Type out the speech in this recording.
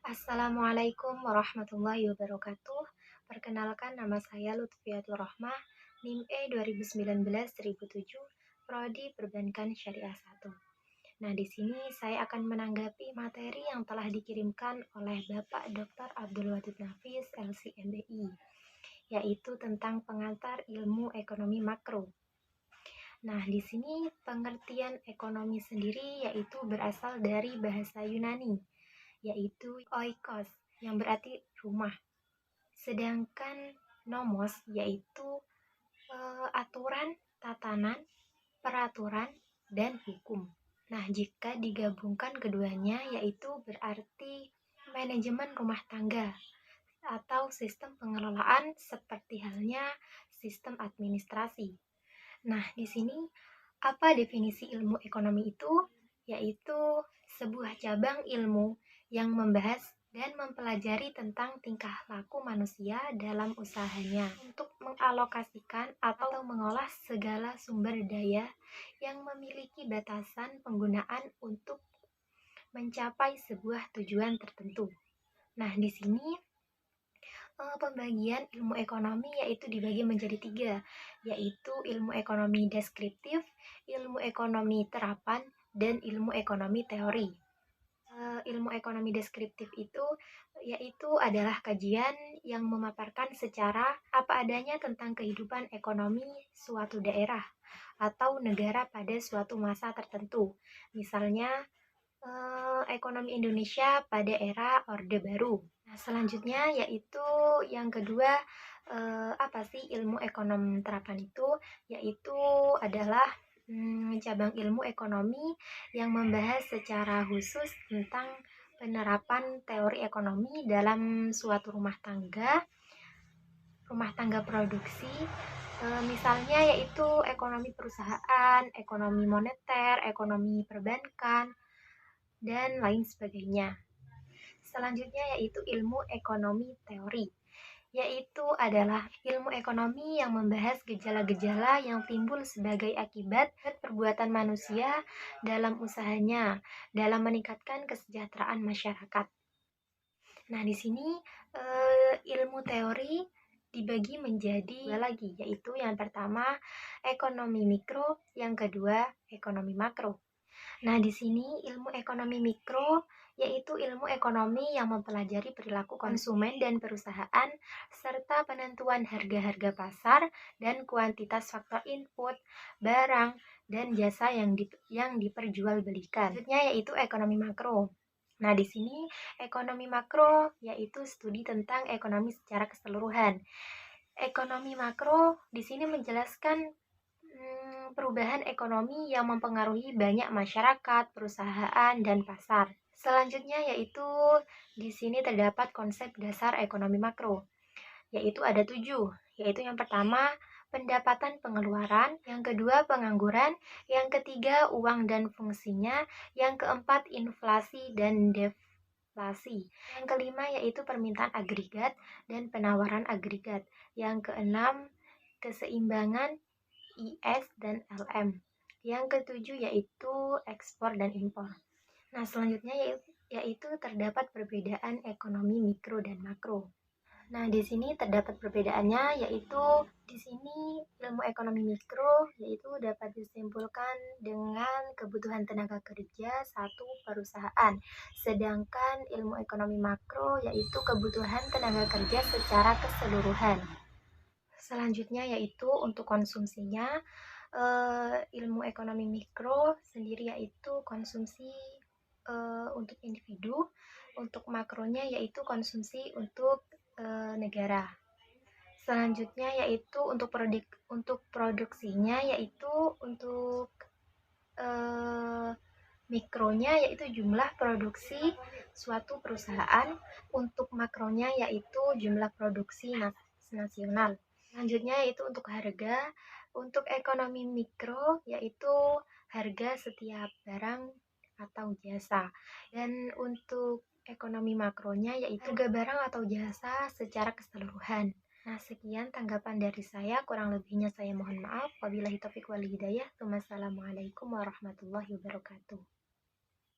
Assalamualaikum warahmatullahi wabarakatuh. Perkenalkan, nama saya Lutfiatul Rohmah, NIM E 2019-1007, Prodi Perbankan Syariah 1. Nah, di sini saya akan menanggapi materi yang telah dikirimkan oleh Bapak Dr. Abdul Wadud Nafis, LC-MBI, yaitu tentang pengantar ilmu ekonomi makro. Nah, di sini pengertian ekonomi sendiri yaitu berasal dari bahasa Yunani, yaitu oikos, yang berarti rumah. Sedangkan nomos yaitu aturan, tatanan, peraturan, dan hukum. Nah, jika digabungkan keduanya yaitu berarti manajemen rumah tangga atau sistem pengelolaan seperti halnya sistem administrasi. Nah, di sini apa definisi ilmu ekonomi itu? Yaitu sebuah cabang ilmu yang membahas dan mempelajari tentang tingkah laku manusia dalam usahanya untuk mengalokasikan atau mengolah segala sumber daya yang memiliki batasan penggunaan untuk mencapai sebuah tujuan tertentu. Nah, di sini pembagian ilmu ekonomi yaitu dibagi menjadi 3, yaitu ilmu ekonomi deskriptif, ilmu ekonomi terapan, dan ilmu ekonomi teori. Ilmu ekonomi deskriptif itu yaitu adalah kajian yang memaparkan secara apa adanya tentang kehidupan ekonomi suatu daerah atau negara pada suatu masa tertentu. Misalnya ekonomi Indonesia pada era Orde Baru. Nah, selanjutnya yaitu yang kedua, apa sih ilmu ekonomi terapan itu? Yaitu adalah cabang ilmu ekonomi yang membahas secara khusus tentang penerapan teori ekonomi dalam suatu rumah tangga produksi. Misalnya yaitu ekonomi perusahaan, ekonomi moneter, ekonomi perbankan, dan lain sebagainya. Selanjutnya yaitu ilmu ekonomi teori, yaitu adalah ilmu ekonomi yang membahas gejala-gejala yang timbul sebagai akibat perbuatan manusia dalam usahanya dalam meningkatkan kesejahteraan masyarakat. Nah, di sini ilmu teori dibagi menjadi 2 lagi, yaitu yang pertama ekonomi mikro, yang kedua ekonomi makro. Nah, di sini ilmu ekonomi mikro yaitu ilmu ekonomi yang mempelajari perilaku konsumen dan perusahaan serta penentuan harga-harga pasar dan kuantitas faktor input, barang, dan jasa yang diperjualbelikan. Selanjutnya yaitu ekonomi makro. Nah, di sini ekonomi makro yaitu studi tentang ekonomi secara keseluruhan. Ekonomi makro di sini menjelaskan perubahan ekonomi yang mempengaruhi banyak masyarakat, perusahaan, dan pasar. Selanjutnya yaitu di sini terdapat konsep dasar ekonomi makro, yaitu ada 7, yaitu yang pertama pendapatan pengeluaran, yang kedua pengangguran, yang ketiga uang dan fungsinya, yang keempat inflasi dan deflasi, yang kelima yaitu permintaan agregat dan penawaran agregat, yang keenam keseimbangan IS dan LM. Yang ketujuh yaitu ekspor dan impor. Nah, selanjutnya yaitu terdapat perbedaan ekonomi mikro dan makro. Nah, di sini terdapat perbedaannya yaitu di sini ilmu ekonomi mikro yaitu dapat disimpulkan dengan kebutuhan tenaga kerja satu perusahaan. Sedangkan ilmu ekonomi makro yaitu kebutuhan tenaga kerja secara keseluruhan. Selanjutnya yaitu untuk konsumsinya, ilmu ekonomi mikro sendiri yaitu konsumsi untuk individu, untuk makronya yaitu konsumsi untuk negara. Selanjutnya yaitu untuk produksinya yaitu untuk mikronya yaitu jumlah produksi suatu perusahaan, untuk makronya yaitu jumlah produksi nasional. Selanjutnya yaitu untuk harga. Untuk ekonomi mikro yaitu harga setiap barang atau jasa. Dan untuk ekonomi makronya yaitu harga barang atau jasa secara keseluruhan. Nah, sekian tanggapan dari saya. Kurang lebihnya saya mohon maaf. Wabillahi taufiq wal hidayah. Wassalamualaikum warahmatullahi wabarakatuh.